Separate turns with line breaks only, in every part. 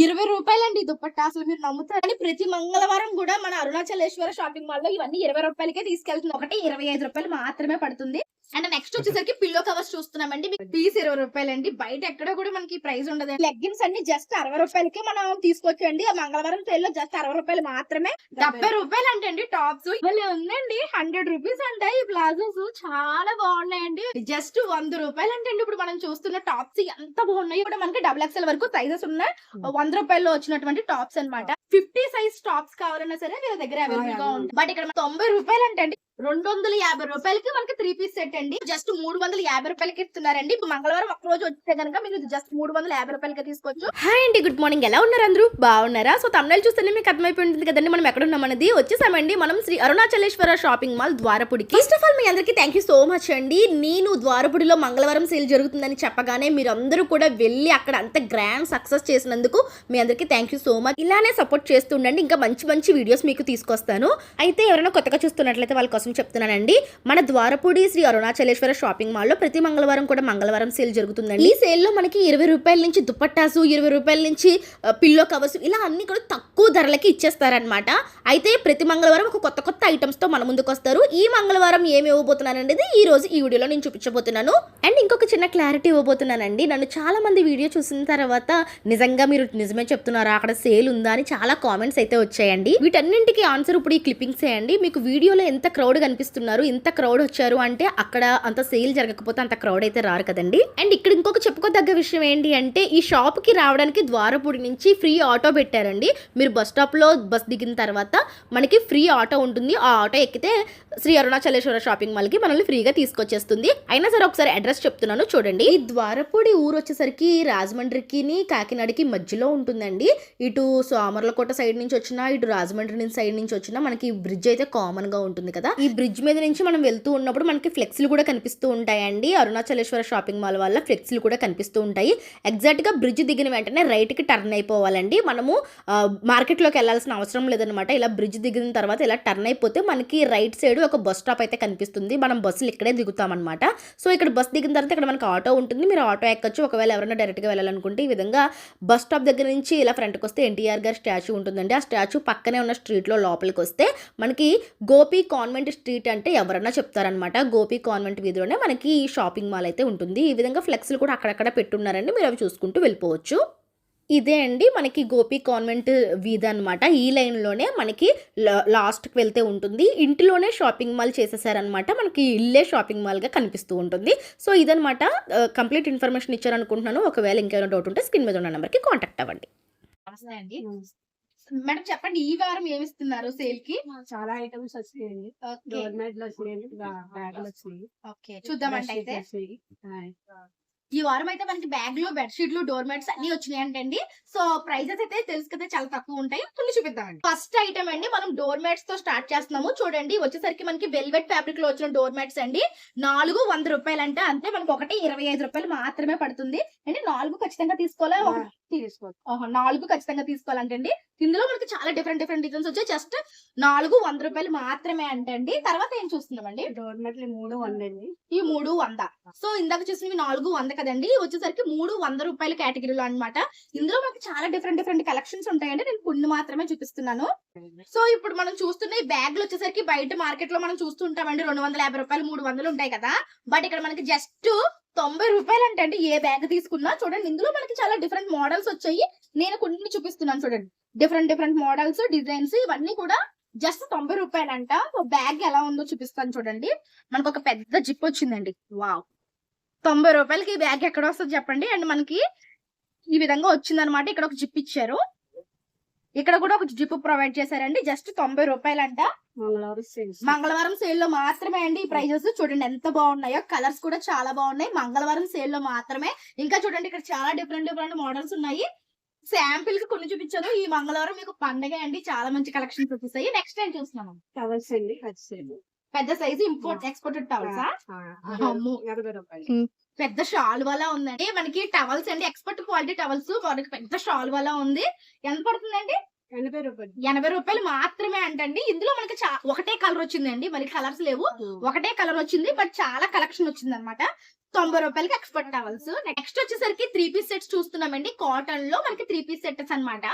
రూ. 20 దుపట్టా. అసలు మీరు నమ్ముతారని ప్రతి మంగళవారం కూడా మన అరుణాచలేశ్వర షాపింగ్ మాల్ లో ఇవన్నీ రూ. 20కే తీసుకెళ్తుంది. ఒకటి రూ. 25 మాత్రమే పడుతుంది. అండ్ నెక్స్ట్ వచ్చేసరికి పిల్లో కవర్స్ చూస్తున్నామండి. మీకు పీస్ రూ. 20 బయట ఎక్కడ కూడా మనకి ప్రైస్ ఉండదు. లెగ్గిన్స్ అన్ని జస్ట్ రూ. 60కే మనం తీసుకొచ్చండి. ఆ మంగళవారం సేల్ లో జస్ట్ రూ. 60 మాత్రమే. రూ. 70 అంటండి టాప్స్. ఇవాళ ఉందండి రూ. 100 అంట. ఈ ప్లాజోస్ చాలా బాగున్నాయండి. జస్ట్ రూ. 100 అంటండి. ఇప్పుడు మనం చూస్తున్న టాప్స్ ఎంత బాగున్నాయి. ఇప్పుడు మనకి XXL వరకు సైజెస్ ఉన్నాయి. రూ. 100 వచ్చినటువంటి టాప్స్ అన్నమాట. 50 సైజ్ టాప్స్ కావాలన్నా సరే వీళ్ళ దగ్గర అవైలబుల్ గా ఉంటుంది. బట్ ఇక్కడ రూ. 90 అంటండి. రూ. 250 మనకి 3 పీస్ సెట్ అండి. జస్ట్ రూ. 350 ఇస్తున్నారండి. ఇప్పుడు మంగళవారం ఒక రోజు వస్తే కనుక మీరు జస్ట్ రూ. 350 తీసుకోవచ్చు. హాయ్ అండి, గుడ్ మార్నింగ్. ఎలా ఉన్నారు అందరూ? బాగున్నారా? సో తమిళ చూస్తేనే మీకు అర్థమైపోయి ఉంటుంది కదండి మనం ఎక్కడ ఉన్నాం అనేది. వచ్చేసామండి మనం శ్రీ అరుణాచలేశ్వర షాపింగ్ మాల్ ద్వారపుడికి. ఫస్ట్ ఆఫ్ ఆల్ మీ అందరికీ థ్యాంక్ యూ సో మచ్ అండి. నేను ద్వారపుడిలో మంగళవారం సేల్ జరుగుతుందని చెప్పగానే మీరు అందరూ కూడా వెళ్ళి అక్కడ అంత గ్రాండ్ సక్సెస్ చేసినందుకు మీ అందరికీ థ్యాంక్ యూ సో మచ్. ఇలానే సపోర్ట్ చేస్తుండండి. ఇంకా మంచి మంచి వీడియోస్ మీకు తీసుకొస్తాను. అయితే ఎవరైనా కొత్తగా చూస్తున్నట్లయితే వాళ్ళ కోసం చెప్తున్నానండి. మన ద్వారపుడి శ్రీ అరుణాచలేశ్వర షాపింగ్ మాల్ లో ప్రతి మంగళవారం కూడా మంగళవారం సేల్ జరుగుతుందండి. ఈ సేల్ లో మనకి రూ. 20 నుంచి దుపట్టాసు, రూ. 20 నుంచి పిల్లో కవర్స్ ఇలా అన్ని కూడా తక్కువ ధరలకి ఇచ్చేస్తారనమాట. అయితే ప్రతి మంగళవారం ఒక కొత్త కొత్త ఐటమ్స్ తో మన ముందుకు వస్తారు. ఈ మంగళవారం ఏమి ఇవ్వబోతున్నాను అనేది ఈ రోజు ఈ వీడియోలో నేను చూపించబోతున్నాను. అండ్ ఇంకొక చిన్న క్లారిటీ ఇవ్వబోతున్నానండి. నన్ను చాలా మంది వీడియో చూసిన తర్వాత నిజంగా మీరు నిజమే చెప్తున్నారా, అక్కడ సేల్ ఉందా అని చాలా కామెంట్స్ అయితే వచ్చాయండి. వీటన్నింటికి ఆన్సర్ ఇప్పుడు ఈ క్లిప్పింగ్స్ చేయండి. మీకు వీడియోలో ఎంత క్రౌడ్ కనిపిస్తున్నారు, ఇంత క్రౌడ్ వచ్చారు అంటే అక్కడ అంత సేల్ జరగకపోతే అంత క్రౌడ్ అయితే రారు కదండి. అండ్ ఇక్కడ ఇంకొక చెప్పుకోదగ్గ విషయం ఏంటి అంటే ఈ షాప్ కి రావడానికి ద్వారపుడి నుంచి ఫ్రీ ఆటో పెట్టారండి. మీరు బస్ స్టాప్ లో బస్ దిగిన తర్వాత మనకి ఫ్రీ ఆటో ఉంటుంది. ఆ ఆటో ఎక్కితే శ్రీ అరుణాచలేశ్వర షాపింగ్ మాల్ కి మనల్ని ఫ్రీగా తీసుకొచ్చేస్తుంది. అయినా సరే ఒకసారి అడ్రస్ చెప్తున్నాను చూడండి. ఈ ద్వారపుడి ఊరు వచ్చేసరికి రాజమండ్రికి కాకినాడకి మధ్యలో ఉంటుందండి. ఇటు సోమర్లకోట సైడ్ నుంచి వచ్చినా, ఇటు రాజమండ్రి సైడ్ నుంచి వచ్చినా మనకి బ్రిడ్జ్ అయితే కామన్ గా ఉంటుంది కదా. ఈ బ్రిడ్జ్ మీద నుంచి మనం వెళ్తూ ఉన్నప్పుడు మనకి ఫ్లెక్స్లు కూడా కనిపిస్తూ ఉంటాయండి. అరుణాచలేశ్వర షాపింగ్ మాల్ వల్ల ఫ్లెక్స్లు కూడా కనిపిస్తూ ఉంటాయి. ఎగ్జాక్ట్ గా బ్రిడ్జ్ దిగిన వెంటనే రైట్ కి టర్న్ అయిపోవాలండి. మనము మార్కెట్ లోకి వెళ్ళాల్సిన అవసరం లేదనమాట. ఇలా బ్రిడ్జ్ దిగిన తర్వాత ఇలా టర్న్ అయిపోతే మనకి రైట్ సైడ్ ఒక బస్ స్టాప్ అయితే కనిపిస్తుంది. మనం బస్సులు ఇక్కడే దిగుతామన్నమాట. సో ఇక్కడ బస్ దిగిన తర్వాత ఇక్కడ మనకి ఆటో ఉంటుంది. మీరు ఆటో ఎక్కచ్చు. ఒకవేళ ఎవరైనా డైరెక్ట్ గా వెళ్ళాలనుకుంటే ఈ విధంగా బస్ స్టాప్ దగ్గర నుంచి ఇలా ఫ్రంట్కి వస్తే ఎన్టీఆర్ గారి స్టాచ్యూ ఉంటుందండి. ఆ స్టాచ్యూ పక్కనే ఉన్న స్ట్రీట్ లో లోపలికి వస్తే మనకి గోపి కాన్వెంట్ స్ట్రీట్ అంటే ఎవరన్నా చెప్తారనమాట. గోపి కాన్వెంట్ వీధిలోనే మనకి షాపింగ్ మాల్ అయితే ఉంటుంది. ఈ విధంగా ఫ్లెక్స్లు కూడా అక్కడక్కడ పెట్టున్నారండి. మీరు అవి చూసుకుంటూ వెళ్ళిపోవచ్చు. ఇదే అండి మనకి గోపి కాన్వెంట్ వీధి అనమాట. ఈ లైన్లోనే మనకి లాస్ట్కి వెళ్తే ఉంటుంది. ఇంటిలోనే షాపింగ్ మాల్ చేసేసారనమాట. మనకి ఇల్లే షాపింగ్ మాల్గా కనిపిస్తూ ఉంటుంది. సో ఇదనమాట కంప్లీట్ ఇన్ఫర్మేషన్ ఇచ్చారనుకుంటున్నాను. ఒకవేళ ఇంకేమైనా డౌట్ ఉంటే స్క్రీన్ మీద ఉన్న నెంబర్కి కాంటాక్ట్ అవ్వండి. మేడం చెప్పండి, ఈ వారం ఏమి ఇస్తున్నారు సేల్ కి?
చాలా ఐటమ్స్ వచ్చాయండి. గవర్నమెంట్ లో బ్యాగులు వచ్చినాయి.
ఓకే చూద్దామండి. అయితే ఈ వారం అయితే మనకి బ్యాగ్ లో బెడ్షీట్లు, డోర్ మ్యాట్స్ అన్ని వచ్చినాయి అంటండి. సో ప్రైజెస్ అయితే తెలుసు కదా చాలా తక్కువ ఉంటాయి. కొన్ని చూపిద్దామండి. ఫస్ట్ ఐటమ్ అండి మనం డోర్ మ్యాట్స్ తో స్టార్ట్ చేస్తున్నాము. చూడండి వచ్చేసరికి మనకి వెల్వెట్ ఫ్యాబ్రిక్ లో వచ్చిన డోర్ మ్యాట్స్ అండి. 400 అంటే అంతే. మనకి ఒకటి రూ. 25 మాత్రమే పడుతుంది అండి. 4 ఖచ్చితంగా తీసుకోవాలి. 4 ఖచ్చితంగా తీసుకోవాలంటండి. ఇందులో మనకి చాలా డిఫరెంట్ డిజైన్స్ వచ్చాయి. జస్ట్ రూ. 400 మాత్రమే అంటండి. తర్వాత ఏం చూస్తున్నామండి,
డోర్ మెట్లు 300 అండి.
ఈ 300. సో ఇందాక చూసినవి 400 కదండి. వచ్చేసరికి 300 రూపాయల కేటగిరీలో అనమాట. ఇందులో మనకి చాలా డిఫరెంట్ కలెక్షన్స్ ఉంటాయండి. నేను కొన్ని మాత్రమే చూపిస్తున్నాను. సో ఇప్పుడు మనం చూస్తున్న ఈ బ్యాగ్లు వచ్చేసరికి బయట మార్కెట్ లో మనం చూస్తుంటామండి 250 రూపాయలు, 300 ఉంటాయి కదా. బట్ ఇక్కడ మనకి జస్ట్ రూ. 90 అంటండి. ఏ బ్యాగ్ తీసుకున్నా చూడండి. ఇందులో మనకి చాలా డిఫరెంట్ మోడల్స్ వచ్చాయి. నేను కొన్ని చూపిస్తున్నాను చూడండి. డిఫరెంట్ మోడల్స్, డిజైన్స్ ఇవన్నీ కూడా జస్ట్ రూ. 90 అంట. బ్యాగ్ ఎలా ఉందో చూపిస్తాను చూడండి. మనకు ఒక పెద్ద జిప్ వచ్చిందండి. వావ్, రూ. 90 ఈ బ్యాగ్ ఎక్కడ వస్తుంది చెప్పండి. అండ్ మనకి ఈ విధంగా వచ్చింది అనమాట. ఇక్కడ ఒక జిప్ ఇచ్చారు. ఇక్కడ కూడా ఒక జిప్ ప్రొవైడ్ చేశారండి. జస్ట్ రూ. 90 అంట. మంగళవారం సేల్ లో మాత్రమే అండి ఈ ప్రైజెస్. చూడండి ఎంత బాగున్నాయో. కలర్స్ కూడా చాలా బాగున్నాయి. మంగళవారం సేల్ లో మాత్రమే. ఇంకా చూడండి ఇక్కడ చాలా డిఫరెంట్ మోడల్స్ ఉన్నాయి. శాంపిల్ కి కొన్ని చూపించాను. ఈ మంగళవారం మీకు పండగ అండి. చాలా మంచి కలెక్షన్స్ వచ్చేసాయి. నెక్స్ట్ టైం చూస్తున్నాను
టవల్స్ అండి.
పెద్ద సైజు ఎక్స్పోర్టెడ్ టవల్సా? పెద్ద షాల్ వల్ల ఉందండి. మనకి టవల్స్ అండి. Expert quality towels. మనకి పెద్ద షాల్ వల్ల ఉంది. ఎంత పడుతుందండి?
రూపాయలు.
80 రూపాయలు మాత్రమే అంటండి. ఇందులో మనకి ఒకటే కలర్ వచ్చిందండి, మరి కలర్స్ లేవు. ఒకటే కలర్ వచ్చింది, బట్ చాలా కలెక్షన్ వచ్చింది అనమాట. 90 రూపాయలకి ఎక్స్పర్ట్ టవల్స్. నెక్స్ట్ వచ్చేసరికి 3 పీస్ సెట్స్ చూస్తున్నామండి. కాటన్ లో మనకి 3 పీస్ సెట్స్ అన్నమాట.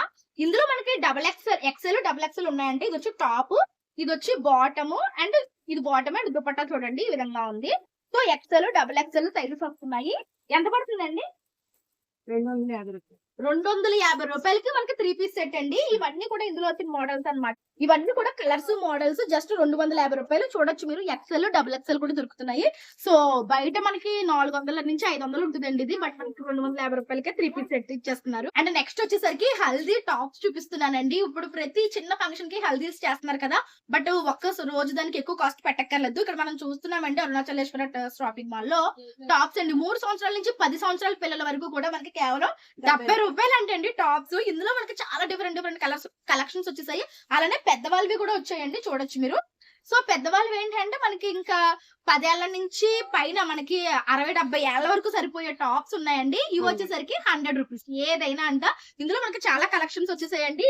ఇందులో మనకి XXL, XXL ఉన్నాయంటే ఇది వచ్చి టాప్, ఇది వచ్చి బాటమ్, అండ్ ఇది బాటమ్ అండ్ దుపట్టా చూడండి ఈ విధంగా ఉంది. సో XXL సైజెస్ వస్తున్నాయి. ఎంత పడుతుందండి?
250 రూపాయలు.
250 రూపాయలకి మనకి 3 పీస్ సెట్ అండి. ఇవన్నీ కూడా ఇందులో వచ్చిన మోడల్స్ అన్నమాట. ఇవన్నీ కూడా కలర్స్ మోడల్స్ జస్ట్ 250 రూపాయలు. చూడొచ్చు మీరు, XXL కూడా దొరుకుతున్నాయి. సో బయట మనకి 400 నుంచి 500 ఉంటుందండి ఇది, బట్ మనకి 250 రూపాయలకే 3 పీస్ సెట్ ఇచ్చేస్తున్నారు. అండ్ నెక్స్ట్ వచ్చేసరికి హల్దీ టాప్స్ చూపిస్తున్నానండి. ఇప్పుడు ప్రతి చిన్న ఫంక్షన్ కి హల్దీస్ చేస్తున్నారు కదా, బట్ ఒక్క రోజు దానికి ఎక్కువ కాస్ట్ పెట్టక్కర్లేదు. ఇక్కడ మనం చూస్తున్నామండి అరుణాచలేశ్వర షాపింగ్ మాల్ లో టాప్స్ అండి. 3 సంవత్సరాల నుంచి 10 సంవత్సరాల పిల్లల వరకు కూడా మనకి కేవలం 70 రూపాయలు అంటండి టాప్స్. ఇందులో మనకి చాలా డిఫరెంట్ కలెక్షన్స్ వచ్చేసాయి. అలానే పెద్దవాళ్ళవి కూడా వచ్చాయండి, చూడొచ్చు మీరు. సో పెద్దవాళ్ళు ఏంటంటే మనకి ఇంకా 10 ఏళ్ల నుంచి పైన మనకి 60-70 ఏళ్ల వరకు సరిపోయే టాప్స్ ఉన్నాయండి. ఇవి వచ్చేసరికి 100 రూపీస్ ఏదైనా అంట. ఇందులో మనకి చాలా కలెక్షన్స్ వచ్చేసాయండి.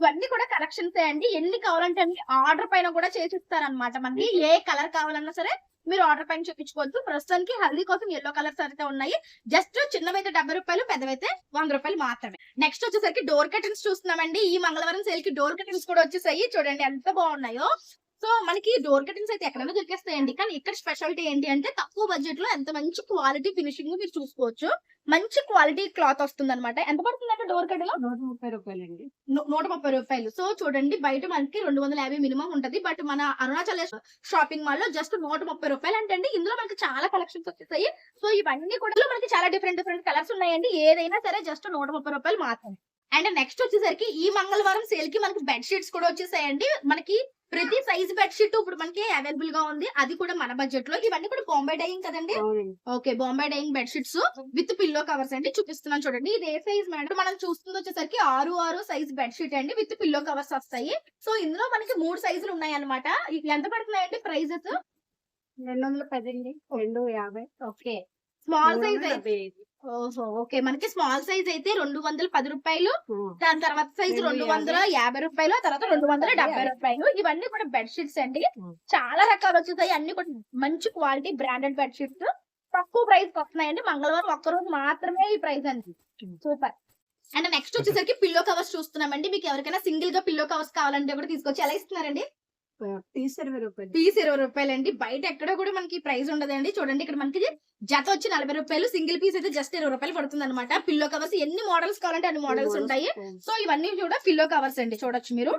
ఇవన్నీ కూడా కలెక్షన్స్ అండి. ఎన్ని కావాలంటే అన్ని ఆర్డర్ పైన కూడా చేసిస్తారనమాట. మనకి ఏ కలర్ కావాలన్నా సరే మీరు ఆర్డర్ పైన చూపించుకోవచ్చు. ప్రస్తుతానికి హల్దీ కోసం ఎల్లో కలర్స్ అయితే ఉన్నాయి. జస్ట్ చిన్నవైతే 70 రూపాయలు, పెద్దవైతే 100 రూపాయలు మాత్రమే. నెక్స్ట్ వచ్చేసరికి డోర్ కర్టన్స్ చూస్తున్నామండి. ఈ మంగళవారం సేల్ కి డోర్ కర్టన్స్ కూడా వచ్చేసాయి. చూడండి ఎంత బాగున్నాయో. సో మనకి డోర్ కర్టన్స్ అయితే ఎక్కడైనా దొరికేస్తాయండి, కానీ ఇక్కడ స్పెషాలిటీ ఏంటి అంటే తక్కువ బడ్జెట్ లో ఎంత మంచి క్వాలిటీ ఫినిషింగ్ మీరు చూసుకోవచ్చు. మంచి క్వాలిటీ క్లాత్ వస్తుంది అనమాట. ఎంత పడుతుందంటే డోర్ కర్టన్
130 రూపాయలండి.
130 రూపాయలు. సో చూడండి బయట మనకి 250 మినిమం ఉంటది, బట్ మన అరుణాచల్ షాపింగ్ మాల్ లో జస్ట్ 130 రూపాయలు అంటండి. ఇందులో మనకి చాలా కలెక్షన్స్ వచ్చేసాయి. సో ఇవన్నీ కూడా మనకి చాలా డిఫరెంట్ కలర్స్ ఉన్నాయండి. ఏదైనా సరే జస్ట్ 130 రూపాయలు మాత్రమే. అండ్ నెక్స్ట్ వచ్చేసరికి ఈ మంగళవారం సేల్ కి మనకి బెడ్ షీట్స్ కూడా వచ్చేసాయండి. మనకి ప్రతి సైజ్ బెడ్ షీట్ ఇప్పుడు మనకి అవైలబుల్ గా ఉంది, అది కూడా మన బడ్జెట్ లో. ఇవన్నీ కూడా బాంబే డైయింగ్ కదండి. Okay, Bombay Dyeing bed sheets with pillow covers అండి. చూపిస్తున్నాను చూడండి. ఇది ఏ సైజ్ మేడం? మనం చూస్తుంది వచ్చేసరికి 6 సైజ్ బెడ్ షీట్ అండి, విత్ పిల్లో కవర్స్ వస్తాయి. సో ఇందులో మనకి 3 సైజులు ఉన్నాయి అనమాట. ఎంత పడుతున్నాయండి ప్రైజెస్?
210 అండి. 250.
ఓకే, స్మాల్ సైజ్ అయితే ఓహో ఓకే, మనకి స్మాల్ సైజ్ అయితే 210 రూపాయలు, దాని తర్వాత సైజ్ 250 రూపాయలు, తర్వాత 270 రూపాయలు. ఇవన్నీ కూడా బెడ్ షీట్స్ అండి. చాలా రకాలు వచ్చేసాయి. అన్ని కూడా మంచి క్వాలిటీ బ్రాండెడ్ బెడ్ షీట్స్ తక్కువ ప్రైస్ వస్తున్నాయండి. మంగళవారం ఒక్కరోజు మాత్రమే ఈ ప్రైస్ అండి. సూపర్. అండ్ నెక్స్ట్ వచ్చేసరికి పిల్లో కవర్స్ చూస్తున్నామండి. మీకు ఎవరికైనా సింగిల్ గా పిల్లో కవర్స్ కావాలంటే కూడా తీసుకొచ్చి ఎలా ఇస్తున్నారండి?
పీస్ 20 రూపాయలు.
పీస్ 20 రూపాయలండి. బయట ఎక్కడ కూడా మనకి ప్రైస్ ఉండదండి. చూడండి ఇక్కడ మనకి జత వచ్చి 40 రూపాయలు, సింగిల్ పీస్ అయితే జస్ట్ 20 రూపాయలు పడుతుంది అనమాట. పిల్లో కవర్స్ ఎన్ని మోడల్స్ కావాలంటే అన్ని మోడల్స్ ఉంటాయి. సో ఇవన్నీ కూడా పిల్లో కవర్స్ అండి, చూడొచ్చు మీరు.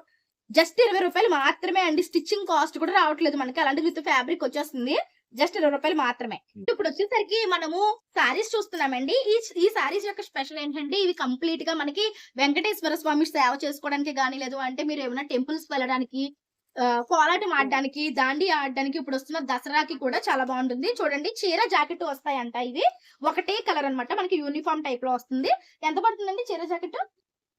జస్ట్ 20 రూపాయలు మాత్రమే అండి. స్టిచ్చింగ్ కాస్ట్ కూడా రావట్లేదు మనకి, అలాంటి విత్ ఫ్యాబ్రిక్ వచ్చేస్తుంది. జస్ట్ 20 రూపాయలు మాత్రమే. ఇప్పుడు వచ్చేసరికి మనము సారీస్ చూస్తున్నామండి. ఈ సారీస్ యొక్క స్పెషల్ ఏంటంటే ఇవి కంప్లీట్ గా మనకి వెంకటేశ్వర స్వామి సేవ చేసుకోవడానికి గానీ, లేదు అంటే మీరు ఏమైనా టెంపుల్స్ వెళ్ళడానికి, కోలాటం ఆడడానికి, దాండి ఆడడానికి, ఇప్పుడు వస్తున్న దసరాకి కూడా చాలా బాగుంటుంది. చూడండి చీర జాకెట్ వస్తాయంట. ఇవి ఒకటే కలర్ అన్నమాట, మనకి యూనిఫామ్ టైప్ లో వస్తుంది. ఎంత పడుతుందండి చీర జాకెట్?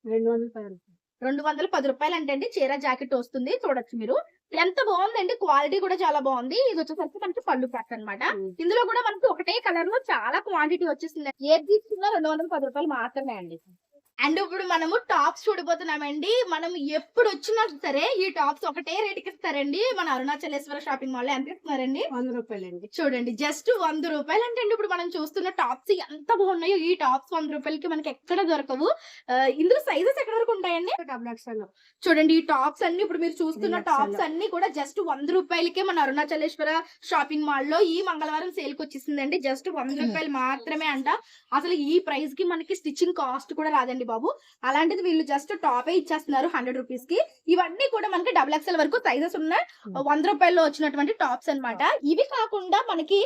210 రూపాయలు అంటే చీర జాకెట్ వస్తుంది. చూడొచ్చు మీరు, ఎంత బాగుందండి. క్వాలిటీ కూడా చాలా బాగుంది. ఇది వచ్చేసరికి మనకి పళ్ళు ప్యాక్ అన్నమాట. ఇందులో కూడా మనకి ఒకటే కలర్ లో చాలా క్వాంటిటీ వచ్చేసింది. ఏది తీసుకున్నా 210 రూపాయలు మాత్రమే అండి. అండ్ ఇప్పుడు మనము టాప్స్ చూడబోతున్నామండి. మనం ఎప్పుడు వచ్చినా సరే ఈ టాప్స్ ఒకటే రేటుకి ఇస్తారండి. మన అరుణాచలేశ్వర షాపింగ్ మాల్ లో ఎంత ఇస్తున్నారండి?
100 రూపాయలండి.
చూడండి జస్ట్ 100 రూపాయలు అంటే ఇప్పుడు మనం చూస్తున్న టాప్స్ ఎంత బాగున్నాయో. ఈ టాప్స్ 100 రూపాయలకి మనకి ఎక్కడ దొరకవు. ఇందులో సైజెస్ ఎక్కడ వరకు ఉంటాయండి? చూడండి ఈ టాప్స్ అన్ని, ఇప్పుడు మీరు చూస్తున్న టాప్స్ అన్ని కూడా జస్ట్ 100 రూపాయలకే మన అరుణాచలేశ్వర షాపింగ్ మాల్ లో ఈ మంగళవారం సేల్ కి వచ్చేసిందండి. జస్ట్ 100 రూపాయలు మాత్రమే అంట. అసలు ఈ ప్రైస్ కి మనకి స్టిచ్చింగ్ కాస్ట్ కూడా రాదండి బాబు. అలాంటిది వీళ్ళు జస్ట్ టాపే ఇచ్చేస్తున్నారు 100 రూపీస్ కి. ఇవన్నీ కూడా మనకి XXL వరకు సైజెస్ ఉన్న 100 రూపాయల్లో వచ్చినటువంటి టాప్స్ అన్నమాట. ఇవి కాకుండా మనకి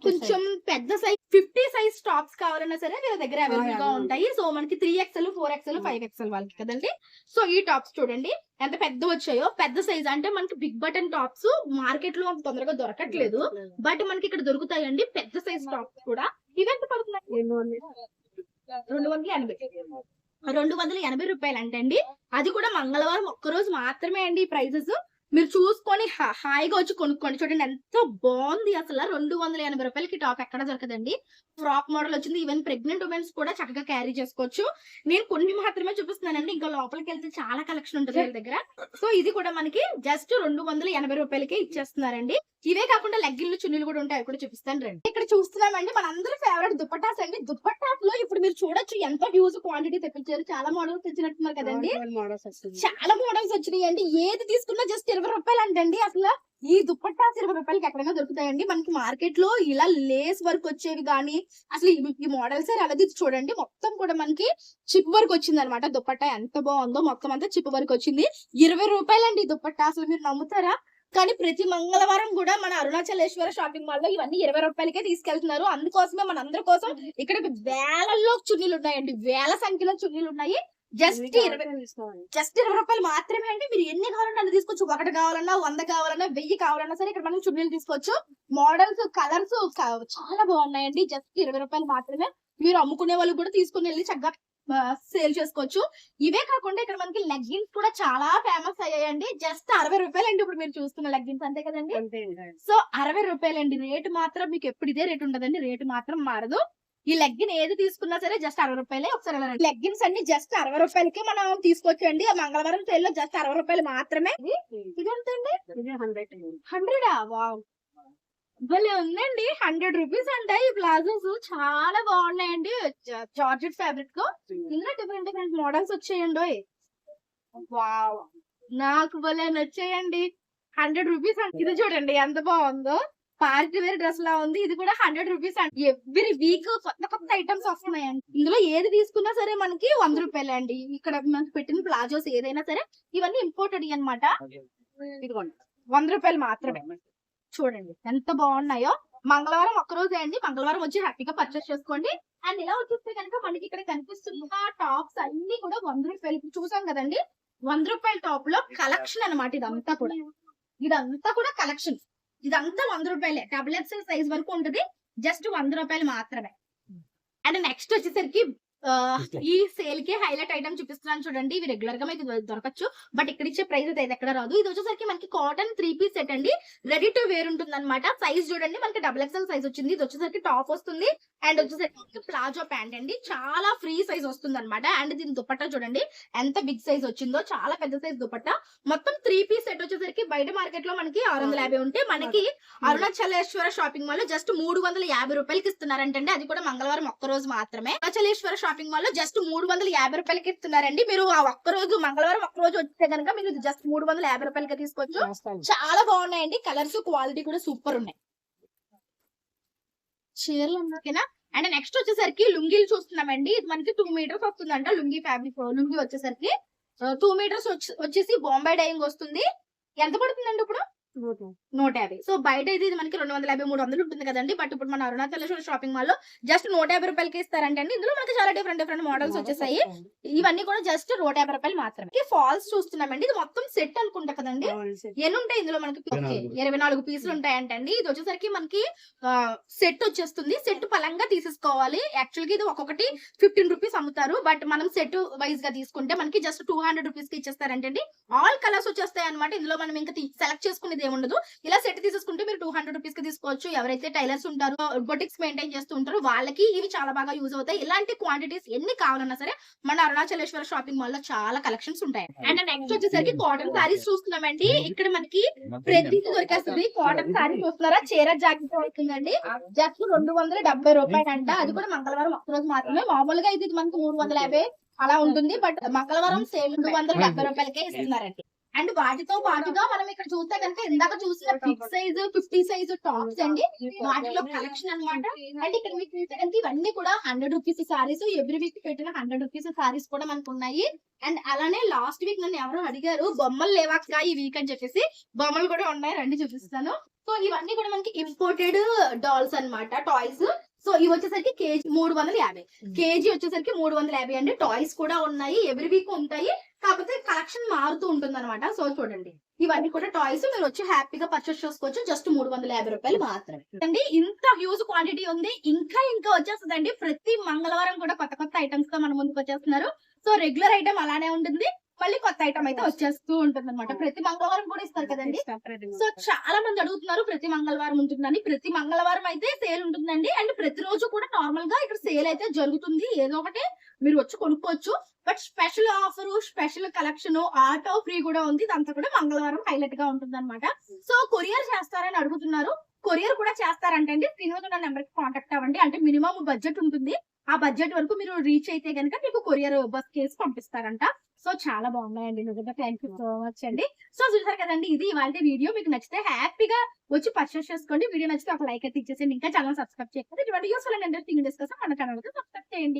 కొంచెం పెద్ద సైజ్ 50 సైజ్ టాప్స్ కావాలన్నా సరే వీళ్ళ దగ్గర అవైలబుల్ గా ఉంటాయి. సో మనకి 3XL, 4XL, 5XL వాళ్ళకి కదండి. సో ఈ టాప్స్ చూడండి ఎంత పెద్ద వచ్చాయో. పెద్ద సైజ్ అంటే మనకి బిగ్ బటన్ టాప్స్ మార్కెట్ లో తొందరగా దొరకట్లేదు, బట్ మనకి ఇక్కడ దొరుకుతాయండి పెద్ద సైజ్ టాప్స్ కూడా. ఇవెంత పడుతున్నాయి? 280 రూపాయలు అంటండి. అది కూడా మంగళవారం ఒక్కరోజు మాత్రమే అండి ఈ ప్రైజెస్. మీరు చూసుకొని హాయిగా వచ్చి కొనుక్కోండి. చూడండి ఎంత బాగుంది అసలు. 280 రూపాయలకి టాప్ ఎక్కడ దొరకదండి. ఫ్రాక్ మోడల్ వచ్చింది. ఈవెన్ ప్రెగ్నెంట్ ఉమెన్స్ కూడా చక్కగా క్యారీ చేసుకోవచ్చు. నేను కొన్ని మాత్రమే చూపిస్తున్నాను. చూపిస్తున్నానండి. ఇంకా లోపలికి వెళ్తే చాలా కలెక్షన్ ఉంటుంది వీళ్ళ దగ్గర. సో ఇది కూడా మనకి జస్ట్ 280 రూపాయలకే ఇచ్చేస్తున్నారండి. ఇవే కాకుండా లెగ్గిన్లు చున్నీలు కూడా ఉంటాయి, అవి కూడా చూపిస్తాను రండి. ఇక్కడ చూస్తున్నామండి మనందరి ఫేవరెట్ దుపట్టాస్ అండి. దుపట్టాస్ లో ఇప్పుడు మీరు చూడొచ్చు ఎంత హ్యూజ్ క్వాంటిటీ తెప్పించారు. చాలా మోడల్స్ తెచ్చినట్టున్నారు కదండి.
మోడల్స్ వస్తుంది.
చాలా మోడల్స్ వచ్చినాయి అండి. ఏది తీసుకున్నా జస్ట్ 20 రూపాయలు అంటండి. అసలు ఈ దుపట్టాస్ 20 రూపాయలకి ఎక్కడైనా దొరుకుతాయండి. మనకి మార్కెట్ లో ఇలా లేస్ వర్క్ వచ్చేవి కానీ అసలు ఈ మోడల్స్ అలాది చూడండి. మొత్తం కూడా మనకి చిప్ వర్క్ వచ్చింది అనమాట. దుపట్టా ఎంత బాగుందో, మొత్తం అంతా చిప్ వర్క్ వచ్చింది. 20 రూపాయలండి ఈ దుపట్టా. అసలు మీరు నమ్ముతారా? కానీ ప్రతి మంగళవారం కూడా మన అరుణాచలేశ్వర షాపింగ్ మాల్ లో ఇవన్నీ 20 రూపాయలకే తీసుకెళ్తున్నారు. అందుకోసమే మన అందరి కోసం ఇక్కడ వేలల్లో చున్నీలు ఉన్నాయండి. వేల సంఖ్యలో చున్నీలు ఉన్నాయి. జస్ట్ 20 రూపాయలు మాత్రమే అండి. మీరు ఎన్ని కావాలన్నా అన్ని తీసుకోవచ్చు. 1 కావాలన్నా, 100 కావాలన్నా, 1000 కావాలన్నా సరే ఇక్కడ మనం చున్నీలు తీసుకోవచ్చు. మోడల్స్, కలర్స్ చాలా బాగున్నాయండి. జస్ట్ 20 రూపాయలు మాత్రమే. మీరు అమ్ముకునే వాళ్ళు కూడా తీసుకుని వెళ్ళి చక్కగా సేల్ చేసుకోవచ్చు. ఇవే కాకుండా ఇక్కడ మనకి లెగ్గిన్స్ కూడా చాలా ఫేమస్ అయ్యాయండి. జస్ట్ 60 రూపాయలండి. ఇప్పుడు మీరు చూస్తున్న లెగ్గిన్స్ అంతే కదండి. సో 60 రూపాయలండి. రేటు మాత్రం మీకు ఎప్పుడు ఇదే రేటు ఉండదండి. రేటు మాత్రం మారదు. ఈ లెగ్గిన్ ఏది తీసుకున్నా సరే జస్ట్ 60 రూపాయలే. ఒకసారి లెగ్గిన్స్ అన్ని జస్ట్ 60 రూపాయలకి మనం తీసుకోవచ్చండి. మంగళవారం సేల్ లో జస్ట్ 60 రూపాయలు మాత్రమే. ఇది ఎంతండి? 100. వావ్, భలే ఉందండి. 100 రూపీస్ అంట. ఈ ప్లాజోస్ చాలా బాగున్నాయండి. జార్జెట్ ఫ్యాబ్రిక్ తో ఇందులో డిఫరెంట్ డిఫరెంట్ మోడల్స్ వచ్చాయండి. వావ్, నాకు భలే నచ్చాయండి. 100 రూపీస్ అండి. ఇది చూడండి ఎంత బాగుందో. పార్టీ వేర్ డ్రెస్ లా ఉంది. ఇది కూడా 100 రూపీస్ అండి. ఎవ్రీ వీక్ కొత్త కొత్త ఐటమ్స్ వస్తున్నాయండి. ఇందులో ఏది తీసుకున్నా సరే మనకి 100 రూపాయలే అండి. ఇక్కడ మనకి పెట్టిన ప్లాజోస్ ఏదైనా సరే ఇవన్నీ ఇంపోర్టెడ్ అన్నమాట. ఇదిగోండి 100 రూపాయలు మాత్రమే. చూడండి ఎంత బాగున్నాయో. మంగళవారం ఒక్కరోజే అండి. మంగళవారం వచ్చి హ్యాపీగా పర్చేస్ చేసుకోండి. అండ్ ఇలా వచ్చేస్తే కనుక మనకి ఇక్కడ కనిపిస్తున్న టాప్స్ అన్ని కూడా 100 రూపాయలు చూసాం కదండి. 100 రూపాయల టాప్ లో కలెక్షన్ అన్నమాట. ఇదంతా కూడా కలెక్షన్. ఇదంతా 100 రూపాయలే. XXL సైజ్ వరకు ఉంటుంది. జస్ట్ 100 రూపాయలు మాత్రమే. అండ్ నెక్స్ట్ వచ్చేసరికి ఈ సేల్ కి హైలైట్ ఐటమ్ చూపిస్తున్నాను చూడండి. ఇవి రెగ్యులర్ గా మీకు దొరకచ్చు. బట్ ఇక్కడ ఇచ్చే ప్రైస్ అయితే ఎక్కడ రాదు. ఇది వచ్చేసరికి మనకి కాటన్ 3 పీస్ సెట్ అండి. రెడీ టు వేర్ ఉంటుంది అనమాట. సైజ్ చూడండి మనకి XXL సైజ్ వచ్చింది. ఇది వచ్చేసరికి టాప్ వస్తుంది. అండ్ వచ్చేసరికి ప్లాజో ప్యాంట్ అండి. చాలా ఫ్రీ సైజ్ వస్తుంది అనమాట. అండ్ దీని దుపట్టా చూడండి ఎంత బిగ్ సైజ్ వచ్చిందో. చాలా పెద్ద సైజ్ దుపట్టా. మొత్తం 3 పీస్ సెట్ వచ్చేసరికి బయట మార్కెట్ లో మనకి 650 ఉంటే మనకి అరుణాచలేశ్వర షాపింగ్ మాల్ లో జస్ట్ 350 రూపాయలకి ఇస్తున్నారంటండి. అది కూడా మంగళవారం ఒక్క రోజు మాత్రమే. అరుణాచలేశ్వర షాపింగ్ మాల్ లో జస్ట్ 350 రూపాయలకి ఇస్తున్నారండి. మీరు ఆ ఒక్క రోజు మంగళవారం ఒక్క రోజు వస్తే కనుక మీరు జస్ట్ 350 రూపాయలకి తీసుకోవచ్చు. చాలా బాగున్నాయండి. కలర్స్ క్వాలిటీ కూడా సూపర్ ఉన్నాయి. చీరలు ఓకేనా. అండ్ నెక్స్ట్ వచ్చేసరికి లుంగీలు చూస్తున్నామండి. ఇది మనకి 2 మీటర్స్ వస్తుందంట. లుంగీ ఫ్యాబ్రిక్ లుంగీ వచ్చేసరికి 2 మీటర్స్ వచ్చేసి బాంబే డైయింగ్ వస్తుంది. ఎంత పడుతుందండి ఇప్పుడు? 150. సో బయట అయితే ఇది మనకి 250, 300 ఉంటుంది కదండి. బట్ ఇప్పుడు మన అరుణాచలేశ్వర షాపింగ్ మాల్ లో జస్ట్ 150 రూపాయలకి ఇస్తారంటే అండి. ఇందులో మనకి చాలా డిఫరెంట్ మోడల్స్ వచ్చేసాయి. ఇవన్నీ కూడా జస్ట్ 150 రూపాయలు మాత్రమే. ఫాల్స్ చూస్తున్నామండి. ఇది మొత్తం సెట్ అనుకుంటా కదండి. ఎన్ని ఉంటాయి ఇందులో మనకి? 24 పీసులు ఉంటాయంటండి. ఇది వచ్చేసరికి మనకి సెట్ వచ్చేస్తుంది. సెట్ పలంగా తీసేసుకోవాలి. యాక్చువల్ గా ఇది ఒక్కొక్కటి 15 రూపీస్ అమ్ముతారు. బట్ మనం సెట్ వైజ్ గా తీసుకుంటే మనకి జస్ట్ 200 రూపీస్ కి ఇచ్చేస్తారంటండి. ఆల్ కలర్స్ వచ్చేస్తాయి అనమాట. ఇందులో మనం ఇంకా సెలెక్ట్ చేసుకునేది ఏముండదు. ఇలా సెట్ తీసేసుకుంటే మీరు 200 రూపీస్ కి తీసుకోవచ్చు. ఎవరైతే టైలర్స్ ఉంటారో, బొటిక్స్ మెయింటైన్ చేస్తూ ఉంటారో వాళ్ళకి ఇవి చాలా బాగా యూజ్ అవుతాయి. ఇలాంటి క్వాంటిటీస్ ఎన్ని కావాలన్నా సరే మన అరుణాచలేశ్వర షాపింగ్ మాల్ లో చాలా కలెక్షన్స్ ఉంటాయి. అండ్ నెక్స్ట్ వచ్చేసరికి కాటన్ సారీస్ చూస్తున్నామండి. ఇక్కడ మనకి ప్రతి దొరికేస్తుంది. కాటన్ సారీ చూస్తున్నారా? చీర జాకెట్ అవుతుందండి. జస్ట్ 270 రూపాయలు అంట. అది కూడా మంగళవారం ఒక్క రోజు మాత్రమే. మామూలుగా ఇది మనకి 350 అలా ఉంటుంది. బట్ మంగళవారం సేల్ 270 రూపాయలకే ఇస్తున్నారండి. అండ్ వాటితో పాటుగా మనం ఇక్కడ చూస్తే కనుక ఇందాక చూసిన బిగ్ సైజ్ 50 సైజ్ టాప్స్ అండి. వాటిలో కలెక్షన్ అన్నమాట. అండ్ ఇక్కడ మీకు చూస్తే కనుక ఇవన్నీ కూడా 100 రూపీస్ సారీస్. ఎవ్రీ వీక్ పెట్టిన 100 రూపీస్ సారీస్ కూడా మనకు ఉన్నాయి. అండ్ అలానే లాస్ట్ వీక్ నన్ను ఎవరో అడిగారు బొమ్మలు లేవాక ఈ వీక్ అని చెప్పేసి. బొమ్మలు కూడా ఉన్నాయి, రండి చూపిస్తాను. సో ఇవన్నీ కూడా మనకి ఇంపోర్టెడ్ డాల్స్ అన్నమాట, టాయ్స్. సో ఇవి వచ్చేసరికి కేజీ 350. కేజీ వచ్చేసరికి 350 అండి. టాయ్స్ కూడా ఉన్నాయి, ఎవ్రీ వీక్ ఉంటాయి. కాకపోతే కలెక్షన్ మారుతూ ఉంటుంది అనమాట. సో చూడండి ఇవన్నీ కూడా టాయ్స్. మీరు వచ్చి హ్యాపీగా పర్చేస్ చేసుకోవచ్చు. జస్ట్ 350 రూపాయలు మాత్రమే అండి. ఇంత హ్యూజ్ క్వాంటిటీ ఉంది. ఇంకా వచ్చేస్తుందండి. ప్రతి మంగళవారం కూడా కొత్త కొత్త ఐటమ్స్ తో మన ముందుకు వచ్చేస్తున్నారు. సో రెగ్యులర్ ఐటమ్ అలానే ఉంటుంది. మళ్ళీ కొత్త ఐటమ్ అయితే వచ్చేస్తూ ఉంటుంది అనమాట. ప్రతి మంగళవారం కూడా ఇస్తారు కదండి. సో చాలా మంది అడుగుతున్నారు ప్రతి మంగళవారం ఉంటుందని. ప్రతి మంగళవారం అయితే సేల్ ఉంటుందండి. అండ్ ప్రతిరోజు కూడా నార్మల్ గా ఇక్కడ సేల్ అయితే జరుగుతుంది. ఏదో ఒకటి మీరు వచ్చి కొనుక్కోవచ్చు. But special offer, special collection, auto free కూడా ఉంది. ఇదంతా కూడా మంగళవారం హైలైట్ గా ఉంటుంది అనమాట. సో కొరియర్ చేస్తారని అడుగుతున్నారు. కొరియర్ కూడా చేస్తారంటే అండి స్క్రీన్ మీద ఉన్న నెంబర్ కి కాంటాక్ట్ అవ్వండి. అంటే మినిమం బడ్జెట్ ఉంటుంది. ఆ బడ్జెట్ వరకు మీరు రీచ్ అయితే కనుక మీకు కొరియర్ బస్ కేసు పంపిస్తారంట. సో చాలా బాగున్నాయండి నిజంగా. థ్యాంక్ యూ సో మచ్ అండి. సో చూసారు కదండి, ఇది ఇవాళ వీడియో. మీకు నచ్చితే హ్యాపీగా వచ్చి పర్చేస్ చేసుకోండి. వీడియో నచ్చితే ఒక లైక్ అయితే ఇచ్చేసేయండి. ఇంకా ఛానల్ సబ్స్క్రైబ్ చేయకపోతే ఇటువంటి యూస్ఫుల్ అండ్ ఇంట్రెస్టింగ్ డిస్కస్ మన ఛానల్ సబ్స్క్రైబ్ చేయండి.